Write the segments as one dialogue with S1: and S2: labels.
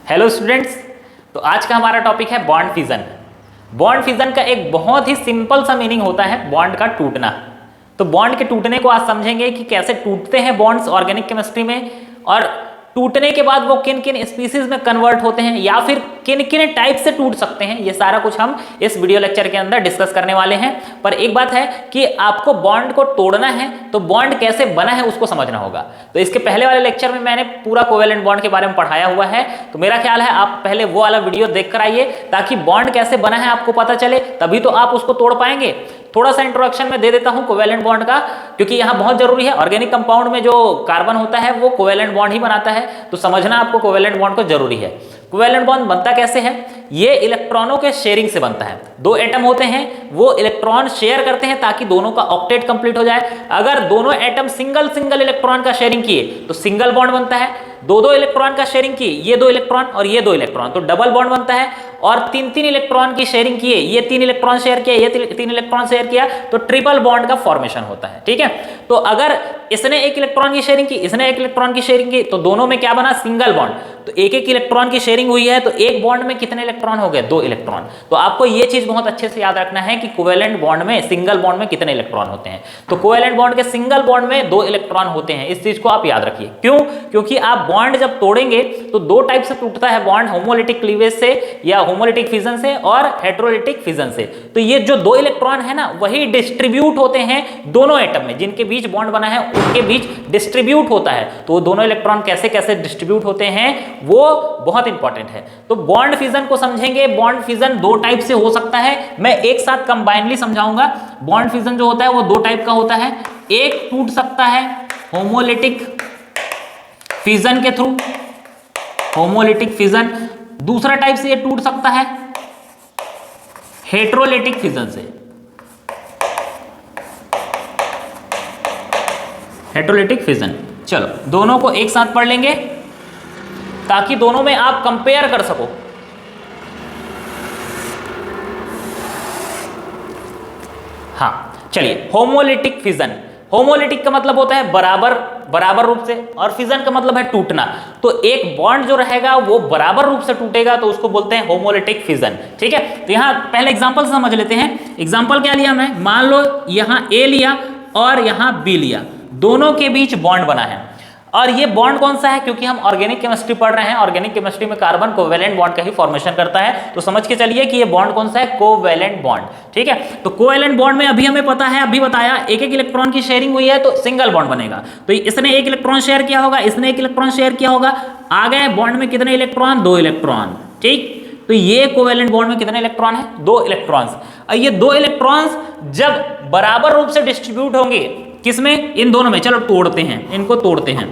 S1: Hello students, तो आज का हमारा टॉपिक है बॉन्ड फिजन। बॉन्ड फिजन का एक बहुत ही सिंपल सा मीनिंग होता है बॉन्ड का टूटना। तो बॉन्ड के टूटने को आज समझेंगे कि कैसे टूटते हैं बॉन्ड्स ऑर्गेनिक केमिस्ट्री में, और टूटने के बाद वो किन किन स्पीसीज में कन्वर्ट होते हैं या फिर किन किन टाइप से टूट सकते हैं। ये सारा कुछ हम इस वीडियो लेक्चर के अंदर डिस्कस करने वाले हैं। पर एक बात है कि आपको बॉन्ड को तोड़ना है तो बॉन्ड कैसे बना है उसको समझना होगा। तो इसके पहले वाले लेक्चर में मैंने पूरा कोवेलेंट बॉन्ड के बारे में पढ़ाया हुआ है, तो मेरा ख्याल है आप पहले वो वाला वीडियो देख कर आइए ताकि बॉन्ड कैसे बना है आपको पता चले, तभी तो आप उसको तोड़ पाएंगे। थोड़ा सा इंट्रोडक्शन में दे देता हूं कोवेलेंट बॉन्ड का, क्योंकि यहां बहुत जरूरी है। ऑर्गेनिक कंपाउंड में जो कार्बन होता है वो कोवेलेंट बॉन्ड ही बनाता है, तो समझना आपको कोवेलेंट बॉन्ड को जरूरी है। कोवेलेंट बॉन्ड बनता कैसे है? ये इलेक्ट्रॉनों के शेयरिंग से बनता है। दो एटम होते हैं, वो इलेक्ट्रॉन शेयर करते हैं ताकि दोनों का ऑक्टेट कंप्लीट हो जाए। अगर दोनों एटम सिंगल सिंगल इलेक्ट्रॉन का शेयरिंग किए तो सिंगल बॉन्ड बनता है। दो दो इलेक्ट्रॉन का शेयरिंग किए, ये दो इलेक्ट्रॉन और ये दो इलेक्ट्रॉन, तो डबल बॉन्ड बनता है। और तीन तीन इलेक्ट्रॉन की शेयरिंग किए, ये तीन इलेक्ट्रॉन शेयर किया, ये तीन इलेक्ट्रॉन शेयर किया, तो ट्रिपल बॉन्ड का फॉर्मेशन होता है। ठीक है, तो अगर इसने एक इलेक्ट्रॉन की शेयरिंग की, इसने एक इलेक्ट्रॉन की शेयरिंग की, तो दोनों में क्या बना? Single bond. तो एक एक इलेक्ट्रॉन की शेयरिंग हुई है तो एक बॉन्ड में कितने इलेक्ट्रॉन हो गए? दो इलेक्ट्रॉन। तो आपको ये चीज बहुत अच्छे से याद रखना है कि कोवेलेंट बॉन्ड में सिंगल बॉन्ड में कितने इलेक्ट्रॉन होते हैं। तो कोवेलेंट बॉन्ड के सिंगल बॉन्ड में दो इलेक्ट्रॉन होते हैं, इस चीज को आप याद रखिए। क्यों? क्योंकि आप बॉन्ड जब तोड़ेंगे तो दो टाइप से टूटता है बॉन्ड, होमोलिटिक क्लीवेज से या होमोलिटिक फिजन से और हेटेरोलिटिक फिजन से। तो ये जो दो इलेक्ट्रॉन है ना, वही डिस्ट्रीब्यूट होते हैं दोनों एटम में, जिनके बीच बॉन्ड बना है उनके बीच डिस्ट्रीब्यूट होता है। तो वो दोनों इलेक्ट्रॉन कैसे कैसे डिस्ट्रीब्यूट होते हैं वो बहुत इंपॉर्टेंट है। तो बॉन्ड फिजन को समझेंगे। बॉन्ड फिजन दो टाइप से हो सकता है, मैं एक साथ कंबाइनली समझाऊंगा। बॉन्ड फिजन जो होता है वो दो टाइप का होता है। एक टूट सकता है होमोलिटिक फिजन के थ्रू, होमोलिटिक फिजन। दूसरा टाइप से ये टूट सकता है हेटेरोलिटिक फिजन से, हेटेरोलिटिक फिजन। चलो दोनों को एक साथ पढ़ लेंगे ताकि दोनों में आप कंपेयर कर सको। हाँ चलिए, होमोलिटिक फिजन। होमोलिटिक का मतलब होता है बराबर, बराबर रूप से, और फिजन का मतलब है टूटना। तो एक बॉन्ड जो रहेगा वो बराबर रूप से टूटेगा तो उसको बोलते हैं होमोलिटिक फिजन। ठीक है, तो यहां पहले एग्जांपल समझ लेते हैं। एग्जांपल क्या लिया मैं? मान लो यहां ए लिया और यहां बी लिया, दोनों के बीच बॉन्ड बना है। और ये बॉन्ड कौन सा है? क्योंकि हम ऑर्गेनिक केमिस्ट्री पढ़ रहे हैं, ऑर्गेनिक केमिस्ट्री में कार्बन कोवेलेंट बॉन्ड का ही फॉर्मेशन करता है, तो समझ के चलिए कि ये बॉन्ड कौन सा है? Covalent bond. ठीक है, तो कोवेलेंट बॉन्ड में अभी हमें पता है, अभी बताया, एक एक इलेक्ट्रॉन की शेयरिंग हुई है तो सिंगल बॉन्ड बनेगा। तो इसने एक इलेक्ट्रॉन शेयर किया होगा, इसने एक इलेक्ट्रॉन शेयर किया होगा, आ गए बॉन्ड में कितने इलेक्ट्रॉन? दो इलेक्ट्रॉन। ठीक, तो ये कोवेलेंट बॉन्ड में कितने इलेक्ट्रॉन है? दो इलेक्ट्रॉन्स। ये दो इलेक्ट्रॉन्स जब बराबर रूप से डिस्ट्रीब्यूट होंगे, किसमें? इन दोनों में। चलो तोड़ते हैं, इनको तोड़ते हैं,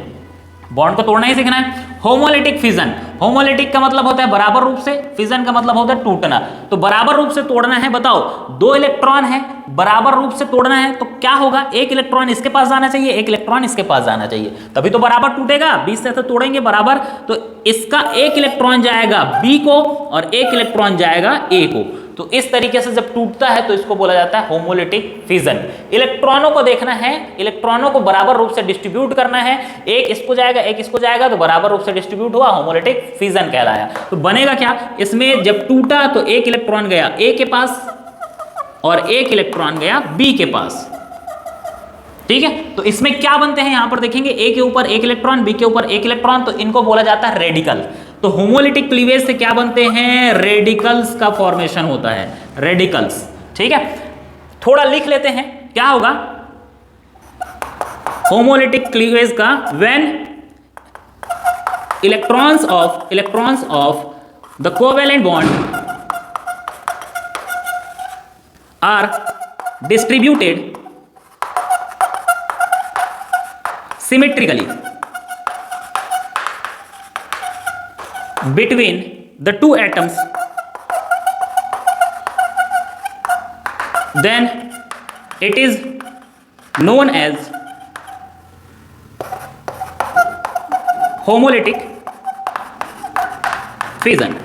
S1: बॉन्ड को तोड़ना ही सीखना है। Homolytic fission. होमोलिटिक का मतलब होता है बराबर रूप से, फिजन का मतलब होता है टूटना। तो बराबर रूप से तोड़ना है, बताओ, दो इलेक्ट्रॉन है, बराबर रूप से तोड़ना है तो क्या होगा? एक इलेक्ट्रॉन इसके पास जाना चाहिए, एक इलेक्ट्रॉन इसके पास जाना चाहिए, तभी तो बराबर टूटेगा। 20 से तो तोड़ेंगे बराबर, तो इसका एक इलेक्ट्रॉन जाएगा बी को और एक इलेक्ट्रॉन जाएगा ए को। तो इस तरीके से जब टूटता है तो इसको बोला जाता है होमोलिटिक फिजन। इलेक्ट्रॉनों को देखना है, इलेक्ट्रॉनों को बराबर रूप से डिस्ट्रीब्यूट करना है, एक इसको जाएगा एक इसको जाएगा, तो बराबर रूप से डिस्ट्रीब्यूट हुआ, होमोलिटिक फिजन कहलाया। तो बनेगा क्या? इसमें जब टूटा तो एक इलेक्ट्रॉन गया ए के पास और एक इलेक्ट्रॉन गया बी के पास। ठीक है, तो इसमें क्या बनते हैं यहां पर देखेंगे, ए के ऊपर एक इलेक्ट्रॉन, बी के ऊपर एक इलेक्ट्रॉन, तो इनको बोला जाता है रेडिकल। तो होमोलिटिक क्लीवेज से क्या बनते हैं? रेडिकल्स का फॉर्मेशन होता है, रेडिकल्स। ठीक है, थोड़ा लिख लेते हैं क्या होगा होमोलिटिक क्लीवेज का। When electrons of the covalent bond are distributed symmetrically between the two atoms, then it is known as homolytic fission।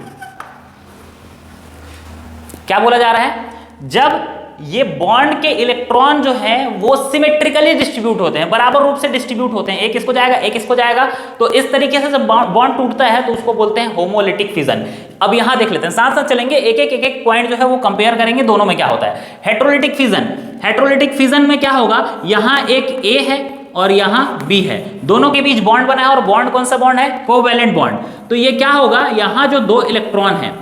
S1: क्या बोला जा रहा है? जब ये बॉन्ड के इलेक्ट्रॉन जो है वो सिमेट्रिकली डिस्ट्रीब्यूट होते हैं, बराबर रूप से डिस्ट्रीब्यूट होते हैं, एक इसको जाएगा एक इसको जाएगा। तो इस तरीके से जब बॉन्ड टूटता है तो उसको बोलते हैं होमोलिटिक फिजन। अब यहां देख लेते हैं, साथ साथ चलेंगे, एक एक पॉइंट जो है वो कंपेयर करेंगे दोनों में क्या होता है। हेटेरोलिटिक फिजन, हेटेरोलिटिक फिजन में क्या होगा, यहां एक ए है और यहां बी है, दोनों के बीच बॉन्ड बना है और बॉन्ड कौन सा बॉन्ड है, कोवैलेंट बॉन्ड। तो ये क्या होगा, यहां जो दो इलेक्ट्रॉन है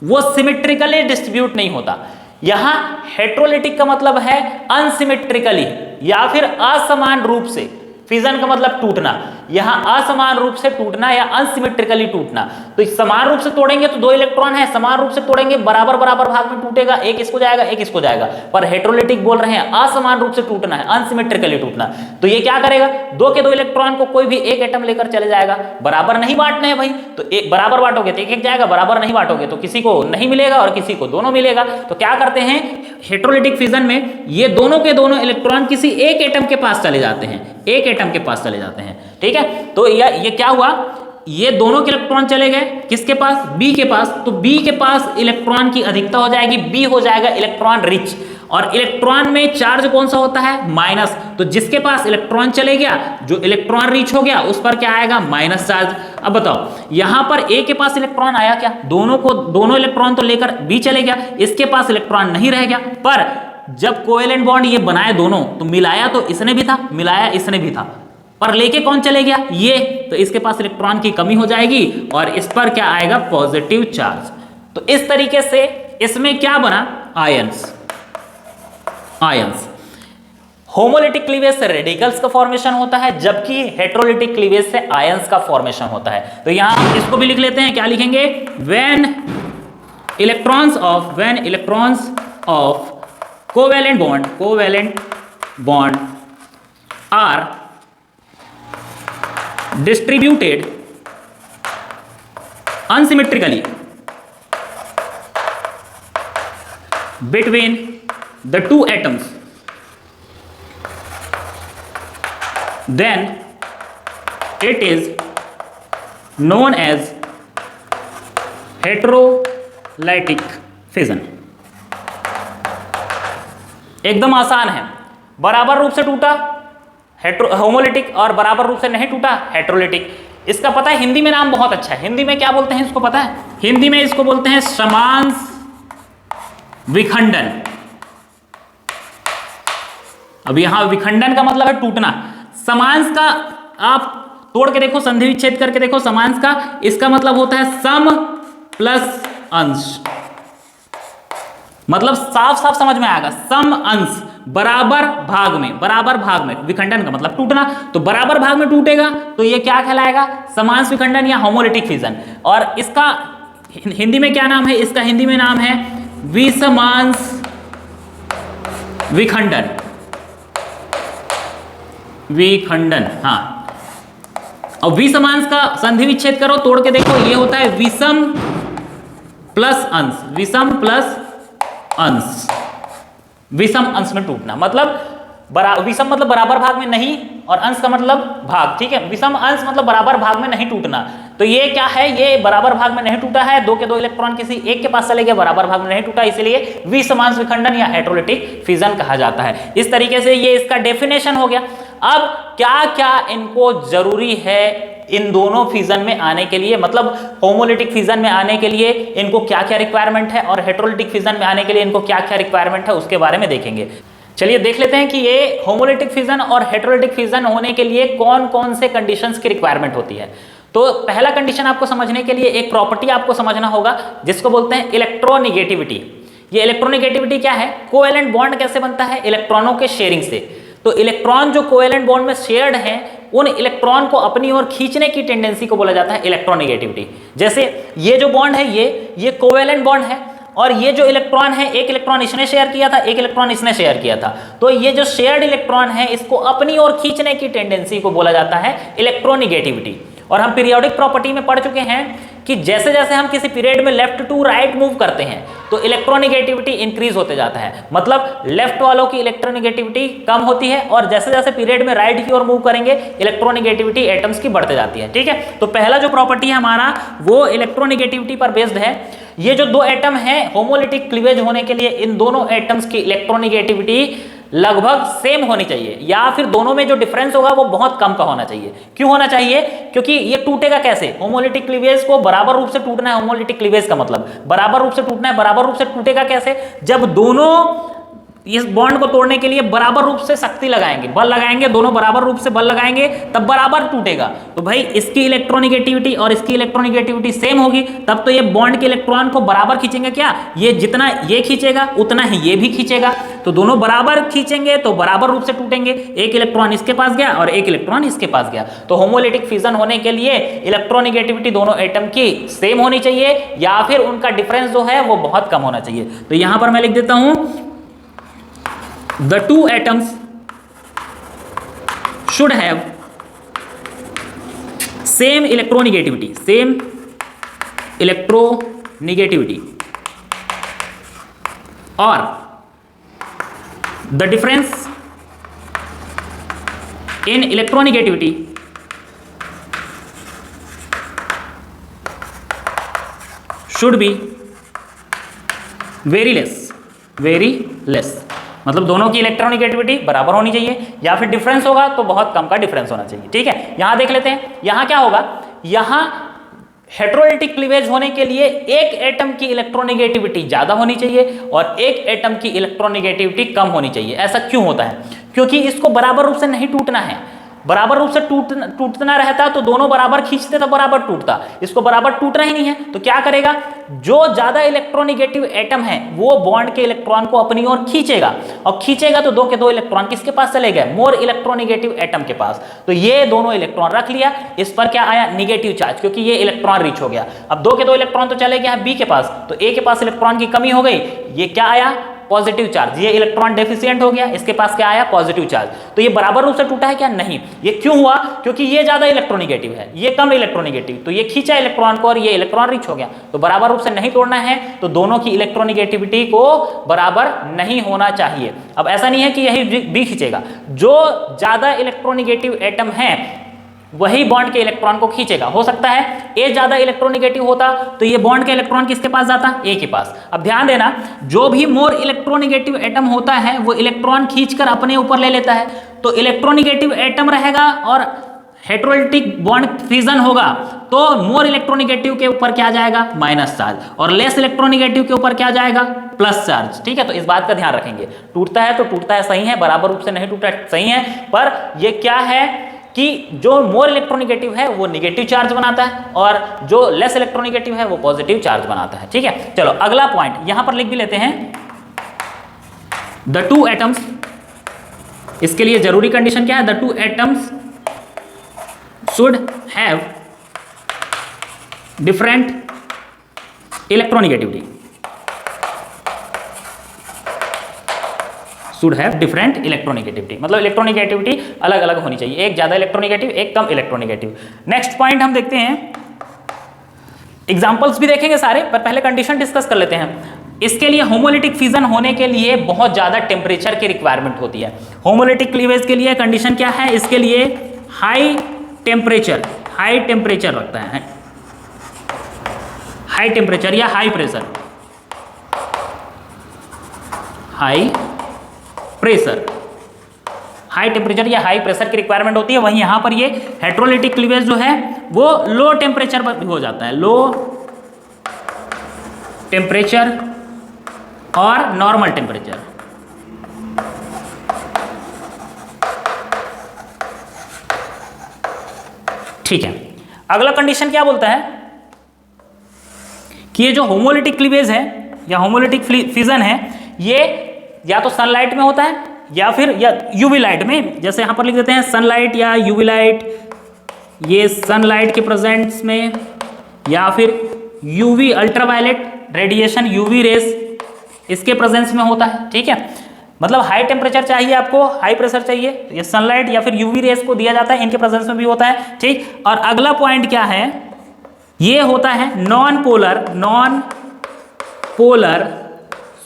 S1: वो सिमेट्रिकली डिस्ट्रीब्यूट नहीं होता। यहां हेटेरोलिटिक का मतलब है अनसिमेट्रिकली या फिर असमान रूप से, फिजन का मतलब टूटना, यहां असमान रूप से टूटना या अनसिमेट्रिकली टूटना। तो समान रूप से तोड़ेंगे तो दो इलेक्ट्रॉन है, समान रूप से तोड़ेंगे बराबर बराबर भाग में टूटेगा, एक इसको जाएगा एक इसको जाएगा। पर हेटेरोलिटिक बोल रहे हैं असमान रूप से टूटना है, अनसिमेट्रिकली टूटना। तो ये क्या करेगा, दो के दो इलेक्ट्रॉन को कोई भी एक एटम लेकर चले जाएगा, बराबर नहीं बांटने हैं भाई, तो एक बराबर बांटोगे तो एक एक जाएगा, बराबर नहीं बांटोगे तो किसी को नहीं मिलेगा और किसी को दोनों मिलेगा। तो क्या करते हैं हेटेरोलिटिक फिजन में, ये दोनों के दोनों इलेक्ट्रॉन किसी एक एटम के पास चले जाते हैं, एक एटम के पास चले जाते हैं, ठीक है। तो ये क्या हुआ, ये दोनों के इलेक्ट्रॉन चले गए किसके पास, बी के पास। तो बी के पास इलेक्ट्रॉन की अधिकता हो जाएगी, बी हो जाएगा इलेक्ट्रॉन रिच। और इलेक्ट्रॉन में चार्ज कौन सा होता है, माइनस। तो जिसके पास इलेक्ट्रॉन चले गया, जो इलेक्ट्रॉन रिच हो गया, उस पर क्या आएगा, माइनस चार्ज। अब बताओ यहां पर ए के पास इलेक्ट्रॉन आया क्या, दोनों इलेक्ट्रॉन तो लेकर बी चले गया, इसके पास इलेक्ट्रॉन नहीं रह गया। पर जब कोवेलेंट बॉन्ड ये बनाए दोनों, तो मिलाया तो इसने भी था, मिलाया इसने भी था, पर लेके कौन चले गया, ये। तो इसके पास इलेक्ट्रॉन की कमी हो जाएगी और इस पर क्या आएगा, पॉजिटिव चार्ज। तो इस तरीके से इसमें क्या बना, आयंस। आयंस होमोलिटिक क्लीवेज से रेडिकल्स का फॉर्मेशन होता है, जबकि हेटेरोलिटिक क्लीवेज से आयंस का फॉर्मेशन होता है। तो यहां इसको भी लिख लेते हैं, क्या लिखेंगे, when electrons of covalent bond are distributed unsymmetrically between the two atoms, then it is known as heterolytic fission। एकदम आसान है, बराबर रूप से टूटा होमोलिटिक और बराबर रूप से नहीं टूटा हेटेरोलिटिक। इसका पता है हिंदी में नाम बहुत अच्छा है, हिंदी में क्या बोलते हैं इसको पता है, हिंदी में इसको बोलते हैं समांस विखंडन। अब यहां विखंडन का मतलब है टूटना, समांस का आप तोड़ के देखो, संधि विच्छेद करके देखो समांस का, इसका मतलब होता है सम प्लस अंश। मतलब साफ साफ समझ में आएगा, सम अंश, बराबर भाग में, विखंडन का मतलब टूटना। तो बराबर भाग में टूटेगा तो ये क्या कहलाएगा, समांस विखंडन या होमोलिटिक फिजन। और इसका हिंदी में क्या नाम है, इसका हिंदी में नाम है विसमांस विखंडन। हाँ, और विसमांस का संधि विच्छेद करो, तोड़ के देखो, ये होता है विषम प्लस अंश, विषम अंश में टूटना। मतलब विषम मतलब बराबर भाग में नहीं, और अंश का मतलब भाग, ठीक है। विषम अंश मतलब बराबर भाग में नहीं टूटना। तो ये क्या है, ये बराबर भाग में नहीं टूटा है, दो के दो इलेक्ट्रॉन किसी एक के पास चले गए, बराबर भाग में नहीं टूटा, इसलिए विसमांस विखंडन या हेटेरोलिटिक फिजन कहा जाता है। इस तरीके से ये इसका डेफिनेशन हो गया। अब क्या क्या इनको जरूरी है इन दोनों फिजन में आने के लिए, मतलब होमोलिटिक फिजन में आने के लिए इनको क्या क्या रिक्वायरमेंट है और हेटेरोलिटिक फिजन में आने के लिए इनको क्या क्या रिक्वायरमेंट है, उसके बारे में देखेंगे। चलिए देख लेते हैं कि ये होमोलिटिक फिजन और हेटेरोलिटिक फिजन होने के लिए कौन कौन से कंडीशंस की रिक्वायरमेंट होती है। तो पहला कंडीशन आपको समझने के लिए एक प्रॉपर्टी आपको समझना होगा जिसको बोलते हैं इलेक्ट्रोनिगेटिविटी। ये इलेक्ट्रोनिगेटिविटी क्या है, कोवेलेंट बॉन्ड कैसे बनता है, इलेक्ट्रॉनों के शेयरिंग से। तो इलेक्ट्रॉन जो कोवेलेंट बॉन्ड में शेयर्ड हैं, उन इलेक्ट्रॉन को अपनी ओर खींचने की टेंडेंसी को बोला जाता है इलेक्ट्रोनिगेटिविटी। जैसे ये जो बॉन्ड है, ये कोवेलेंट बॉन्ड है, और ये जो इलेक्ट्रॉन है, एक इलेक्ट्रॉन इसने शेयर किया था, एक इलेक्ट्रॉन इसने शेयर किया था। तो ये जो शेयर्ड इलेक्ट्रॉन है, इसको अपनी ओर खींचने की टेंडेंसी को बोला जाता है इलेक्ट्रोनिगेटिविटी। और हम पीरियोडिक प्रॉपर्टी में पढ़ चुके हैं कि जैसे जैसे हम किसी पीरियड में लेफ्ट टू राइट मूव करते हैं तो इलेक्ट्रोनिगेटिविटी इंक्रीज होते जाता है। मतलब लेफ्ट वालों की इलेक्ट्रोनिगेटिविटी कम होती है, और जैसे जैसे पीरियड में राइट की ओर मूव करेंगे इलेक्ट्रोनिगेटिविटी एटम्स की बढ़ते जाती है। ठीक है, तो पहला जो प्रॉपर्टी है हमारा वो इलेक्ट्रोनिगेटिविटी पर बेस्ड है ये जो दो एटम हैं होमोलिटिक क्लीवेज होने के लिए इन दोनों एटम्स की इलेक्ट्रोनेगेटिविटी लगभग सेम होनी चाहिए, या फिर दोनों में जो डिफरेंस होगा वो बहुत कम का होना चाहिए। क्यों होना चाहिए? क्योंकि ये टूटेगा कैसे? होमोलिटिक क्लीवेज को बराबर रूप से टूटना है। होमोलिटिक क्लीवेज का मतलब बराबर रूप से टूटना है। बराबर रूप से टूटेगा कैसे? जब दोनों इस बॉन्ड को तोड़ने के लिए बराबर रूप से शक्ति लगाएंगे, बल लगाएंगे, दोनों बराबर रूप से बल लगाएंगे, तब बराबर टूटेगा। तो भाई इसकी इलेक्ट्रोनेगेटिविटी और इसकी इलेक्ट्रोनेगेटिविटी सेम होगी, तब तो ये बॉन्ड के इलेक्ट्रॉन को बराबर खींचेंगे। क्या ये जितना ये खींचेगा उतना ही ये भी खींचेगा, तो दोनों बराबर खींचेंगे तो बराबर रूप से टूटेंगे। एक इलेक्ट्रॉन इसके पास गया और एक इलेक्ट्रॉन इसके पास गया। तो होमोलिटिक फिजन होने के लिए इलेक्ट्रोनेगेटिविटी दोनों एटम की सेम होनी चाहिए, या फिर उनका डिफरेंस जो है वो बहुत कम होना चाहिए। तो यहां पर मैं लिख देता हूं the two atoms should have same electronegativity or the difference in electronegativity should be very less। मतलब दोनों की इलेक्ट्रोनेगेटिविटी बराबर होनी चाहिए, या फिर डिफरेंस होगा तो बहुत कम का डिफरेंस होना चाहिए। ठीक है, यहां देख लेते हैं यहां क्या होगा। यहां हेटेरोलिटिक क्लीवेज होने के लिए एक एटम की इलेक्ट्रोनेगेटिविटी ज्यादा होनी चाहिए और एक एटम की इलेक्ट्रोनेगेटिविटी कम होनी चाहिए। ऐसा क्यों होता है? क्योंकि इसको बराबर रूप से नहीं टूटना है। बराबर रूप से टूटना रहता तो दोनों बराबर खींचते तो बराबर टूटता। इसको बराबर टूटना ही नहीं है, तो क्या करेगा? जो ज्यादा इलेक्ट्रोनेगेटिव एटम है वो बॉन्ड के इलेक्ट्रॉन को अपनी ओर खींचेगा, और खींचेगा तो दो के दो इलेक्ट्रॉन किसके पास चले गए? मोर इलेक्ट्रोनेगेटिव एटम के पास। तो ये दोनों इलेक्ट्रॉन रख लिया, इस पर क्या आया? निगेटिव चार्ज, क्योंकि ये इलेक्ट्रॉन रिच हो गया। अब दो के दो इलेक्ट्रॉन तो चले गए हैं बी के पास, तो ए के पास इलेक्ट्रॉन की कमी हो गई। ये क्या आया? Positive charge. ये इलेक्ट्रॉन डेफिशिएंट हो गया, इसके पास क्या आया? Positive charge. तो ये बराबर रूप से टूटा है क्या? नहीं। ये क्यों हुआ? क्योंकि ये ज्यादा इलेक्ट्रोनेगेटिव है, ये कम इलेक्ट्रोनेगेटिव, तो ये खींचा इलेक्ट्रॉन को और ये इलेक्ट्रॉन रिच हो गया। तो बराबर रूप से नहीं तोड़ना है, तो दोनों की इलेक्ट्रोनेगेटिविटी को बराबर नहीं होना चाहिए। अब ऐसा नहीं है कि यही बी खींचेगा, जो ज्यादा इलेक्ट्रोनेगेटिव एटम है वही बॉन्ड के इलेक्ट्रॉन को खींचेगा। हो सकता है ए ज्यादा इलेक्ट्रोनेगेटिव होता तो ये बॉन्ड का इलेक्ट्रॉन किसके पास जाता? ए के पास। अब ध्यान देना, जो भी मोर इलेक्ट्रोनेगेटिव एटम होता है वो इलेक्ट्रॉन खींचकर अपने ऊपर ले लेता है। तो इलेक्ट्रोनेगेटिव एटम रहेगा और हेटेरोलिटिक बॉन्ड फिजन होगा, तो मोर इलेक्ट्रोनेगेटिव के ऊपर क्या जाएगा? माइनस चार्ज, और लेस इलेक्ट्रोनेगेटिव के ऊपर क्या जाएगा? Plus charge. ठीक है, तो इस बात का ध्यान रखेंगे। टूटता है तो टूटता है, सही है, बराबर रूप से नहीं टूटा सही है, पर यह क्या है कि जो मोर इलेक्ट्रोनेगेटिव है वो नेगेटिव चार्ज बनाता है और जो लेस इलेक्ट्रोनेगेटिव है वो पॉजिटिव चार्ज बनाता है। ठीक है, चलो अगला पॉइंट यहां पर लिख भी लेते हैं। द टू एटम्स, इसके लिए जरूरी कंडीशन क्या है? The two atoms should have different electronegativity, should have different electronegativity. मतलब इलेक्ट्रोनेगेटिविटी अलग अलग होनी चाहिए, एक ज्यादा इलेक्ट्रोनेगेटिव, एक कम इलेक्ट्रोनेगेटिव। नेक्स्ट पॉइंट हम देखते हैं, एग्जांपल्स भी देखेंगे सारे, पर पहले कंडीशन डिस्कस कर लेते हैं। इसके लिए होमोलिटिक फिजन होने के लिए बहुत ज्यादा टेम्परेचर की रिक्वायरमेंट होती है। होमोलिटिक क्लीवेज के लिए कंडीशन क्या है? इसके लिए हाई टेम्परेचर रखता है, हाई टेम्परेचर या हाई प्रेशर, हाई टेम्परेचर या हाई प्रेशर की रिक्वायरमेंट होती है। वहीं यहां पर ये हेटेरोलिटिक क्लीवेज जो है वो लो टेम्परेचर पर हो जाता है, लो टेम्परेचर और नॉर्मल टेम्परेचर। ठीक है, अगला कंडीशन क्या बोलता है कि ये जो होमोलिटिक क्लीवेज है या होमोलिटिक फिजन है, ये या तो सनलाइट में होता है या फिर यूवी लाइट में। जैसे यहां पर लिख देते हैं सनलाइट या यूवी लाइट, ये सनलाइट के प्रेजेंस में, या फिर UV ultraviolet radiation, UV rays, इसके प्रेजेंस में होता है। ठीक है, मतलब हाई टेम्परेचर चाहिए आपको, हाई प्रेशर चाहिए, तो ये सनलाइट या फिर यूवी रेस को दिया जाता है, इनके प्रेजेंस में भी होता है। ठीक, और अगला पॉइंट क्या है? ये होता है नॉन पोलर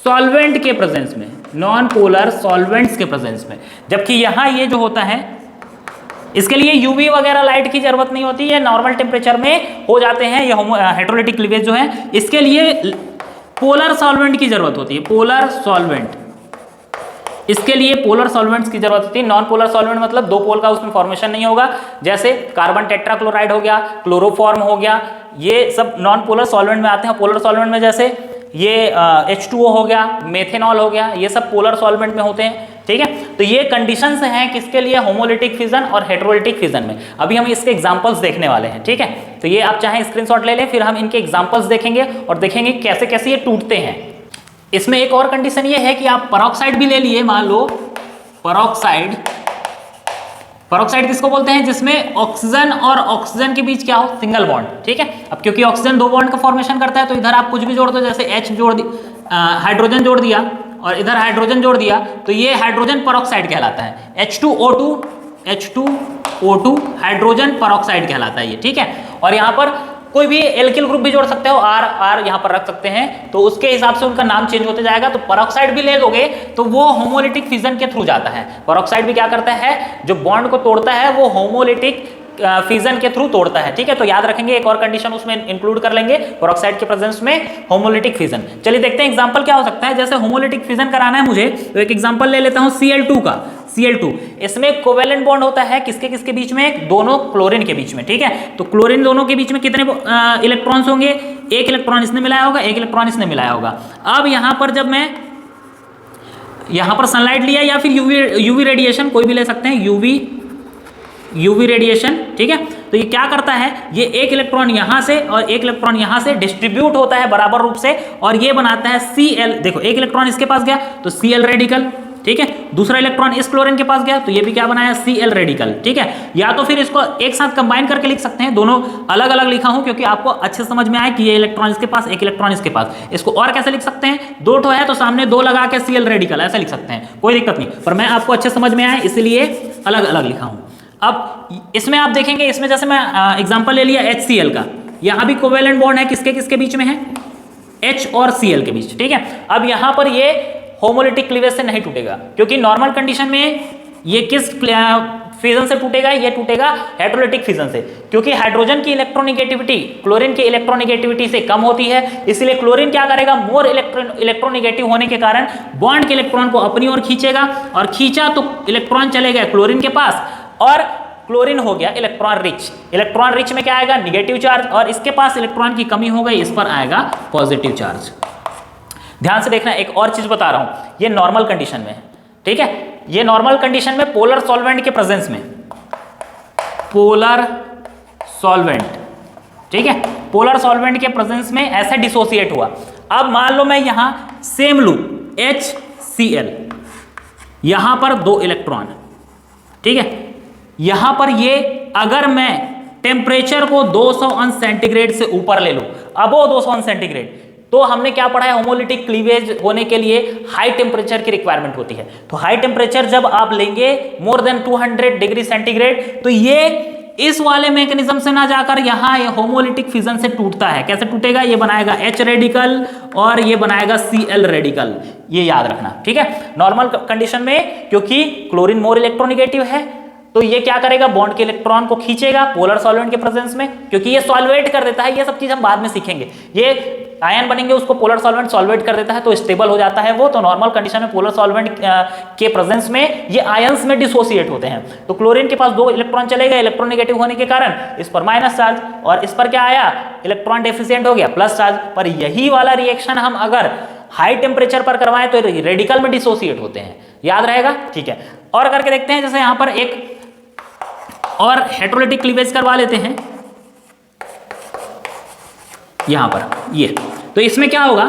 S1: सॉल्वेंट के प्रेजेंस में, नॉन पोलर सॉल्वेंट्स के प्रेजेंस में। जबकि यहां ये जो होता है इसके लिए यूवी वगैरह लाइट की जरूरत नहीं होती है, नॉर्मल टेम्परेचर में हो जाते हैं ये हाइड्रोलिटिक क्लीवेज जो है। इसके लिए पोलर सॉल्वेंट की जरूरत होती है, पोलर सॉल्वेंट, इसके लिए पोलर सॉल्वेंट्स की जरूरत होती है। नॉन पोलर सॉल्वेंट मतलब दो पोल का उसमें फॉर्मेशन नहीं होगा, जैसे कार्बन टेट्राक्लोराइड हो गया, क्लोरोफॉर्म हो गया, ये सब नॉन पोलर सॉल्वेंट में आते हैं। पोलर सॉल्वेंट में जैसे ये H2O हो गया, मेथेनॉल हो गया, ये सब पोलर सॉल्वेंट में होते हैं, ठीक है। तो ये कंडीशंस हैं किसके लिए, होमोलिटिक फिजन और हेटेरोलिटिक फिजन में। अभी हम इसके एग्जांपल्स देखने वाले हैं, ठीक है। तो ये आप चाहे स्क्रीनशॉट ले लें, फिर हम इनके एग्जांपल्स देखेंगे और देखेंगे कैसे कैसे ये टूटते हैं। इसमें एक और कंडीशन ये है कि आप पेरोक्साइड भी ले लिए, मान लो पेरोक्साइड, पेरोक्साइड किसको बोलते हैं, जिसमें ऑक्सीजन और ऑक्सीजन के बीच क्या हो, सिंगल बॉन्ड, ठीक है। अब क्योंकि ऑक्सीजन दो बॉन्ड का फॉर्मेशन करता है, तो इधर आप कुछ भी जोड़ दो, जैसे H जोड़ दी, हाइड्रोजन जोड़ दिया और इधर हाइड्रोजन जोड़ दिया, तो ये हाइड्रोजन पेरोक्साइड कहलाता है। H2O2 हाइड्रोजन पेरोक्साइड कहलाता है ये, ठीक है। और यहाँ पर कोई भी एल्किल ग्रुप भी जोड़ सकते हो, R यहाँ पर रख सकते हैं, तो उसके हिसाब से उनका नाम चेंज होते जाएगा। तो पेरोक्साइड भी ले लोगे तो वो होमोलिटिक फिजन के थ्रू जाता है। पेरोक्साइड भी क्या करता है, जो बॉन्ड को तोड़ता है वो होमोलिटिक फिजन के थ्रू तोड़ता है, ठीक है। तो याद रखेंगे, एक और कंडीशन उसमें इंक्लूड कर लेंगे, पेरोक्साइड के प्रेजेंस में होमोलिटिक फिजन। चलिए देखते हैं एग्जांपल क्या हो सकता है। जैसे होमोलिटिक फिजन कराना है मुझे, तो एक एग्जांपल ले लेता हूं Cl2 का। Cl2 इसमें कोवेलेंट बॉन्ड होता है किसके किसके बीच में, दोनों क्लोरीन के बीच में, ठीक है। तो क्लोरीन दोनों के बीच में कितने इलेक्ट्रॉन्स होंगे, एक इलेक्ट्रॉन इसने मिलाया होगा, एक इलेक्ट्रॉन इसने मिलाया होगा। अब यहां पर जब मैं यहां पर सनलाइट लिया या फिर यूवी रेडिएशन, कोई भी ले सकते हैं, यूवी रेडिएशन, ठीक है। तो ये क्या करता है, ये एक इलेक्ट्रॉन यहां से और एक इलेक्ट्रॉन यहां से डिस्ट्रीब्यूट होता है बराबर रूप से, और ये बनाता है Cl। देखो एक इलेक्ट्रॉन इसके पास गया तो Cl रेडिकल, ठीक है। दूसरा इलेक्ट्रॉन इस क्लोरीन के पास गया तो ये भी क्या बनाया, Cl रेडिकल, ठीक है। या तो फिर इसको एक साथ कंबाइन करके लिख सकते हैं, दोनों अलग अलग लिखा हूं क्योंकि आपको अच्छे समझ में आए कि ये इलेक्ट्रॉन इसके पास, एक इलेक्ट्रॉन इसके पास। इसको और कैसे लिख सकते हैं, दो ठो है तो सामने दो लगा के Cl रेडिकल ऐसे लिख सकते हैं, कोई दिक्कत नहीं, पर मैं आपको अच्छे समझ में आए इसलिए अलग अलग लिखा हूं। अब इसमें आप देखेंगे, इसमें जैसे मैं एग्जांपल ले लिया HCl का, यहां भी कोवेलेंट बॉन्ड है, किसके किसके बीच में है, H और Cl के बीच, ठीक है। अब यहां पर ये होमोलिटिक क्लीवेज से नहीं टूटेगा, क्योंकि नॉर्मल कंडीशन में ये किस फिजन से टूटेगा, ये टूटेगा हेटेरोलिटिक फिजन से, क्योंकि हाइड्रोजन की इलेक्ट्रोनिगेटिविटी क्लोरीन की इलेक्ट्रोनिगेटिविटी से कम होती है। इसलिए क्लोरीन क्या करेगा, मोर इलेक्ट्रोनिगेटिव होने के कारण बॉन्ड के इलेक्ट्रॉन को अपनी ओर खींचेगा, और खींचा तो इलेक्ट्रॉन चले गए क्लोरीन के पास, और क्लोरीन हो गया इलेक्ट्रॉन रिच। इलेक्ट्रॉन रिच में क्या आएगा, निगेटिव चार्ज, और इसके पास इलेक्ट्रॉन की कमी हो गई, इस पर आएगा पॉजिटिव चार्ज। ध्यान से देखना, एक और चीज बता रहा हूं, ये नॉर्मल कंडीशन में है, ठीक है। ये नॉर्मल कंडीशन में पोलर सॉल्वेंट के प्रेजेंस में, पोलर सॉल्वेंट, ठीक है, पोलर सॉल्वेंट के प्रेजेंस में ऐसे डिसोसिएट हुआ। अब मान लो मैं यहां सेम लूं HCl, यहां पर दो इलेक्ट्रॉन, ठीक है। यहां पर ये अगर मैं टेम्परेचर को 200 अंश सेंटीग्रेड से ऊपर ले लूं, अबो 200 अंश सेंटीग्रेड, तो हमने क्या पढ़ा है, होमोलिटिक क्लीवेज होने के लिए हाई टेम्परेचर की रिक्वायरमेंट होती है। तो हाई टेम्परेचर जब आप लेंगे मोर देन 200 डिग्री सेंटीग्रेड, तो ये इस वाले मैकेनिज्म से ना जाकर यहाँ ये होमोलिटिक फिजन से टूटता है। कैसे टूटेगा, ये बनाएगा H रेडिकल और ये बनाएगा Cl रेडिकल, ये याद रखना, ठीक है। नॉर्मल कंडीशन में क्योंकि क्लोरीन मोर इलेक्ट्रोनिगेटिव है, तो ये क्या करेगा, बॉन्ड के इलेक्ट्रॉन को खींचेगा पोलर सॉल्वेंट के प्रेजेंस में, क्योंकि ये सॉल्वेट कर देता है। ये सब चीज हम बाद में सीखेंगे, ये आयन बनेंगे उसको पोलर सॉल्वेंट सॉल्वेट कर देता है, तो स्टेबल हो जाता है वो। तो नॉर्मल कंडीशन में पोलर सॉल्वेंट के प्रेजेंस में ये आयंस में डिसोसिएट होते हैं। तो क्लोरीन के पास दो इलेक्ट्रॉन चले गए इलेक्ट्रोनिगेटिव होने के कारण, इस पर माइनस चार्ज, और इस पर क्या आया, इलेक्ट्रॉन डेफिशिएंट हो गया प्लस चार्ज। पर यही वाला रिएक्शन हम अगर हाई टेम्परेचर पर करवाएं तो रेडिकल में डिसोसिएट होते हैं, याद रहेगा, ठीक है। और करके देखते हैं, जैसे यहां पर एक और हेटेरोलिटिक क्लीवेज करवा लेते हैं यहां पर ये। तो इसमें क्या होगा,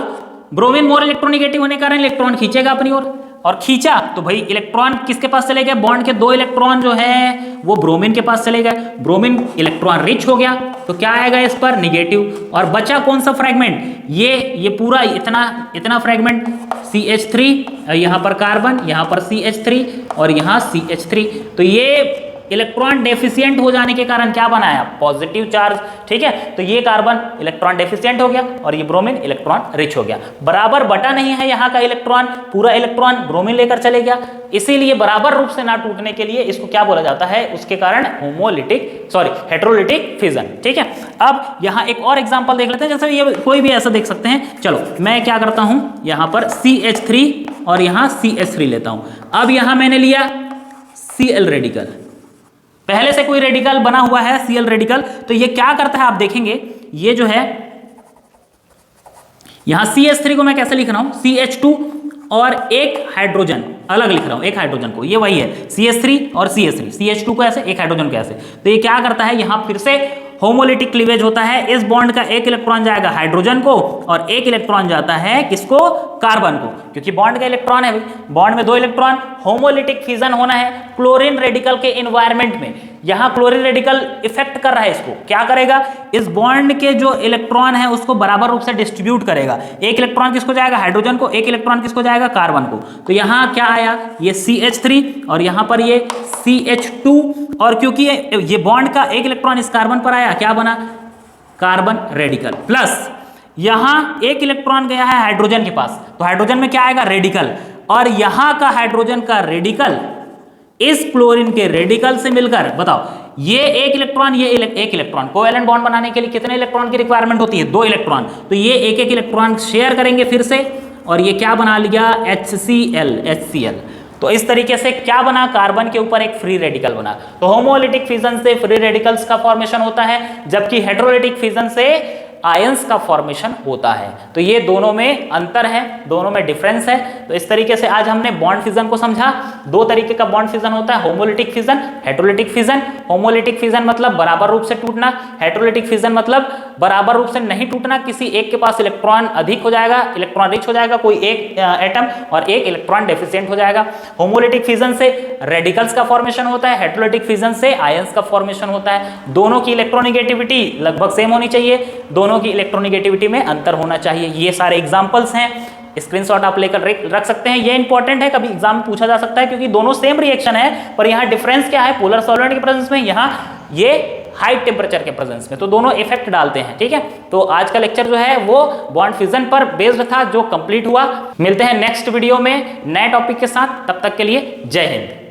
S1: ब्रोमीन मोर इलेक्ट्रोनिगेटिव होने के कारण इलेक्ट्रॉन खींचेगा अपनी ओर, और खींचा तो भाई इलेक्ट्रॉन किसके पास चले गए, बॉन्ड के दो इलेक्ट्रॉन जो है वो ब्रोमीन के पास चले गए, ब्रोमीन इलेक्ट्रॉन रिच हो गया, तो क्या आएगा इस पर, निगेटिव। और बचा कौन सा फ्रेगमेंट, ये पूरा इतना फ्रेगमेंट CH3, यहाँ पर कार्बन, यहाँ पर CH3 और यहाँ CH3। तो ये इलेक्ट्रॉन डेफिशिएंट हो जाने के कारण क्या बनाया, पॉजिटिव चार्ज। ठीक है, तो ये कार्बन इलेक्ट्रॉन डेफिशिएंट हो गया और ये ब्रोमीन इलेक्ट्रॉन रिच हो गया। बराबर बटा नहीं है यहाँ का इलेक्ट्रॉन, पूरा इलेक्ट्रॉन ब्रोमीन लेकर चले गया, इसीलिए बराबर रूप से ना टूटने के लिए इसको क्या बोला जाता है, उसके कारण हेटेरोलिटिक फिजन। ठीक है, अब यहाँ एक और एग्जांपल देख लेते हैं, जैसे ये कोई भी ऐसा देख सकते हैं। चलो मैं क्या करता हूं, यहाँ पर CH3 और यहाँ CH3 लेता हूं। अब यहाँ मैंने लिया Cl रेडिकल, पहले से कोई रेडिकल बना हुआ है Cl रेडिकल, तो ये क्या करता है आप देखेंगे, ये जो है यहां CH3 को मैं कैसे लिख रहा हूं, CH2 और एक हाइड्रोजन अलग लिख रहा हूं, एक हाइड्रोजन को, ये वही है CH3 और CH3, CH2 को ऐसे, एक हाइड्रोजन को ऐसे। तो ये क्या करता है, यहां फिर से होमोलिटिक क्लीवेज होता है। इस बॉन्ड का एक इलेक्ट्रॉन जाएगा हाइड्रोजन को और एक इलेक्ट्रॉन जाता है किसको, कार्बन को, क्योंकि बॉन्ड का इलेक्ट्रॉन है, बॉन्ड में 2 इलेक्ट्रॉन, होमोलिटिक फिजन होना है। क्लोरीन रेडिकल के एनवायरनमेंट में यहां क्लोरीन रेडिकल इफेक्ट कर रहा है, इसको क्या करेगा, इस बॉन्ड के जो इलेक्ट्रॉन है उसको बराबर रूप से डिस्ट्रीब्यूट करेगा। एक इलेक्ट्रॉन किसको जाएगा, हाइड्रोजन को, एक इलेक्ट्रॉन किसको जाएगा, कार्बन को। तो यहां क्या आया, ये CH3 और यहां पर ये CH2, और क्योंकि ये बॉन्ड का एक इलेक्ट्रॉन इस कार्बन पर आया, क्या बना, कार्बन रेडिकल, प्लस यहां एक इलेक्ट्रॉन गया है हाइड्रोजन के पास, तो हाइड्रोजन में क्या आएगा, रेडिकल, और यहां का हाइड्रोजन का रेडिकल इस क्लोरीन के रेडिकल से मिलकर, बताओ, ये एक इलेक्ट्रॉन, ये एक इलेक्ट्रॉन, कोवेलेंट बॉन्ड बनाने के लिए कितने इलेक्ट्रॉन की रिक्वायरमेंट होती है, 2 इलेक्ट्रॉन, तो ये एक एक इलेक्ट्रॉन शेयर करेंगे फिर से, और ये क्या बना लिया, HCl। तो इस तरीके से क्या बना, कार्बन के ऊपर एक फ्री रेडिकल बना। तो होमोलिटिक फिजन से फ्री रेडिकल्स का फॉर्मेशन होता है, जबकि हेटेरोलिटिक फिजन से आयंस का फॉर्मेशन होता है। तो ये दोनों में अंतर है, दोनों में डिफरेंस है। तो इस तरीके से आज हमने बॉन्ड फिजन को समझा। 2 तरीके का बॉन्ड फिजन होता है, homolytic fission, heterolytic fission. Homolytic fission मतलब बराबर रूप से टूटना, हेटेरोलिटिक फिजन मतलब बराबर रूप से नहीं टूटना, किसी एक के पास इलेक्ट्रॉन अधिक हो जाएगा, इलेक्ट्रॉन रिच हो जाएगा कोई एक एटम, और एक इलेक्ट्रॉन डेफिशिएंट हो जाएगा। होमोलिटिक फिजन से रेडिकल्स का फॉर्मेशन होता है, हेटेरोलिटिक फिजन से आयंस का फॉर्मेशन होता है। दोनों की इलेक्ट्रोनेगेटिविटी लगभग सेम होनी चाहिए, दोनों की इलेक्ट्रोनेगेटिविटी में अंतर होना चाहिए। ये सारे एग्जांपल्स हैं, स्क्रीनशॉट आप लेकर रख सकते हैं। ये इंपॉर्टेंट है, कभी एग्जाम में पूछा जा सकता है, क्योंकि दोनों सेम रिएक्शन है, पर यहाँ डिफरेंस क्या है, पोलर सॉल्वेंट के प्रेजेंस में, यहाँ ये हाई टेम्परेचर के प्रेजेंस में, तो दोनों इफेक्ट डालते हैं। ठीक है, तो आज का लेक्चर जो है वो बॉन्ड फिजन पर बेस्ड था, जो कंप्लीट हुआ। मिलते हैं नेक्स्ट वीडियो में नए टॉपिक के साथ, तब तक के लिए जय हिंद।